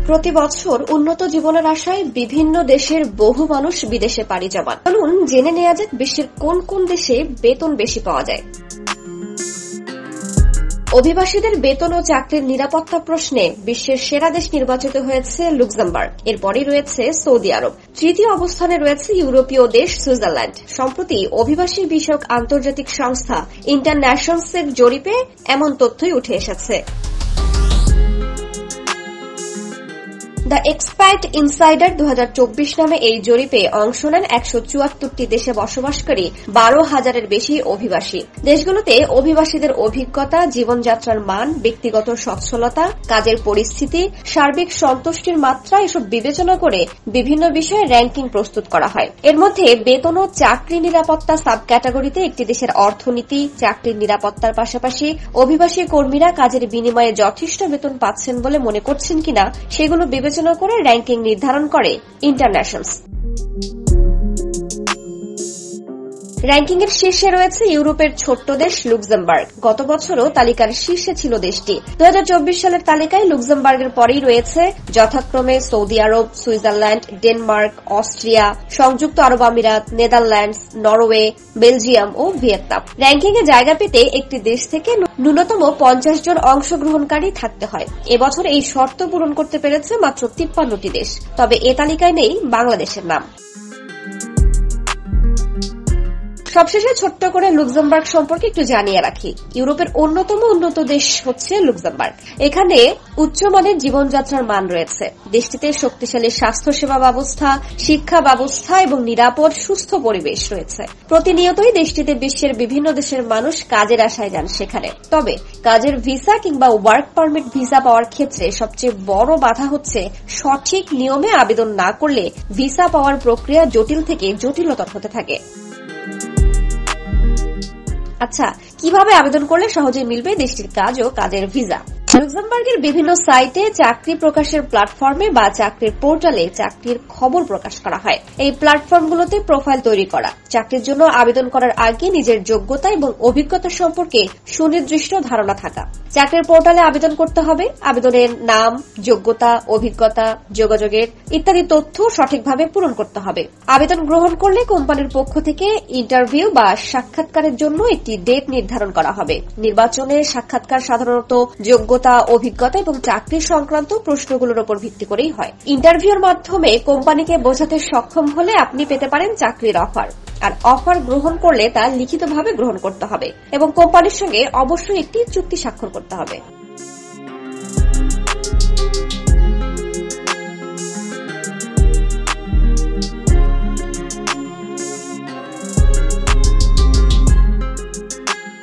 প্রতি বছর উন্নত জীবনের আশায় বিভিন্ন দেশের বহু মানুষ বিদেশে পাড়ি জমান। চলুন জেনে নেওয়া যাক বিশ্বের কোন কোন দেশে বেতন বেশি পাওয়া যায়। অভিবাসীদের বেতন ও চাকরির নিরাপত্তা প্রশ্নে বিশ্বের সেরা দেশ নির্বাচিত হয়েছে লুক্সেমবার্গ। এরপরই রয়েছে সৌদি আরব। তৃতীয় অবস্থানে রয়েছে ইউরোপীয় দেশ সুইজারল্যান্ড। সম্প্রতি অভিবাসী বিষয়ক আন্তর্জাতিক সংস্থা ইন্টারন্যাশনালসের জরিপে এমন তথ্যই উঠে এসেছে। দ্য এক্সপ্যাট ইনসাইডার 2024 নামে এই জরিপে অংশ নেন 174টি দেশে বসবাসকারী 12,000-এর বেশি অভিবাসী। দেশগুলোতে অভিবাসীদের অভিজ্ঞতা, জীবনযাত্রার মান, ব্যক্তিগত সচ্ছলতা, কাজের পরিস্থিতি, সার্বিক সন্তুষ্টির মাত্রা এসব বিবেচনা করে বিভিন্ন বিষয়ে র্যাঙ্কিং প্রস্তুত করা হয়। এর মধ্যে বেতন ও চাকরি নিরাপত্তা সাব ক্যাটাগরিতে একটি দেশের অর্থনীতি, চাকরির নিরাপত্তার পাশাপাশি অভিবাসী কর্মীরা কাজের বিনিময়ে যথেষ্ট বেতন পাচ্ছেন বলে মনে করছেন কিনা সেগুলো বিবেচনা করে র্যাঙ্কিং নির্ধারণ করে ইন্টারন্যাশনালস। র্যাঙ্কিং এর শীর্ষে রয়েছে ইউরোপের ছোট্ট দেশ লুক্সেমবার্গ। গত বছরও তালিকার শীর্ষে ছিল দেশটি। 2024 সালের তালিকায় লুক্সেমবার্গের পরেই রয়েছে যথাক্রমে সৌদি আরব, সুইজারল্যান্ড, ডেনমার্ক, অস্ট্রিয়া, সংযুক্ত আরব আমিরাত, নেদারল্যান্ডস, নরওয়ে, বেলজিয়াম ও ভিয়েতনাম। র্যাঙ্কিং এ জায়গা পেতে একটি দেশ থেকে ন্যূনতম 50 জন অংশগ্রহণকারী থাকতে হয়। এবছর এই শর্ত পূরণ করতে পেরেছে মাত্র 53টি দেশ। তবে এ তালিকায় নেই বাংলাদেশের নাম। সবশেষে ছোট্ট করে লুক্সেমবার্গ সম্পর্কে একটু জানিয়ে রাখি। ইউরোপের অন্যতম উন্নত দেশ হচ্ছে লুক্সেমবার্গ। এখানে উচ্চমানের জীবনযাত্রার মান রয়েছে। দেশটিতে শক্তিশালী স্বাস্থ্যসেবা ব্যবস্থা, শিক্ষা ব্যবস্থা এবং নিরাপদ সুস্থ পরিবেশ রয়েছে। প্রতিনিয়তই দেশটিতে বিশ্বের বিভিন্ন দেশের মানুষ কাজের আশায় যান সেখানে। তবে কাজের ভিসা কিংবা ওয়ার্ক পারমিট ভিসা পাওয়ার ক্ষেত্রে সবচেয়ে বড় বাধা হচ্ছে সঠিক নিয়মে আবেদন না করলে ভিসা পাওয়ার প্রক্রিয়া জটিল থেকে জটিলতর হতে থাকে। আচ্ছা, কিভাবে আবেদন করলে সহজে মিলবে দেশটির কাজ ও কাজের ভিসা? লুক্সেমবার্গের বিভিন্ন সাইটে, চাকরি প্রকাশের প্ল্যাটফর্মে বা চাকরির পোর্টালে চাকরির খবর প্রকাশ করা হয়। এই প্ল্যাটফর্মগুলোতে প্রোফাইল তৈরি করা, চাকরির জন্য আবেদন করার আগে নিজের যোগ্যতা এবং অভিজ্ঞতা সম্পর্কে সুনির্দিষ্ট ধারণা থাকা। চাকরির পোর্টালে আবেদন করতে হবে। আবেদনের নাম, যোগ্যতা, অভিজ্ঞতা, যোগাযোগের ইত্যাদি তথ্য সঠিকভাবে পূরণ করতে হবে। আবেদন গ্রহণ করলে কোম্পানির পক্ষ থেকে ইন্টারভিউ বা সাক্ষাৎকারের জন্য একটি ডেট নির্ধারণ করা হবে। নির্বাচনের সাক্ষাৎকার সাধারণত যোগ্যতা, অভিজ্ঞতা এবং চাকরি সংক্রান্ত প্রশ্নগুলোর উপর ভিত্তি করেই হয়। ইন্টারভিউর মাধ্যমে কোম্পানিকে বোঝাতে সক্ষম হলে আপনি পেতে পারেন চাকরির অফার। আর অফার গ্রহণ করলে তা লিখিতভাবে গ্রহণ করতে হবে এবং কোম্পানির সঙ্গে অবশ্যই একটি চুক্তি স্বাক্ষর করতে হবে।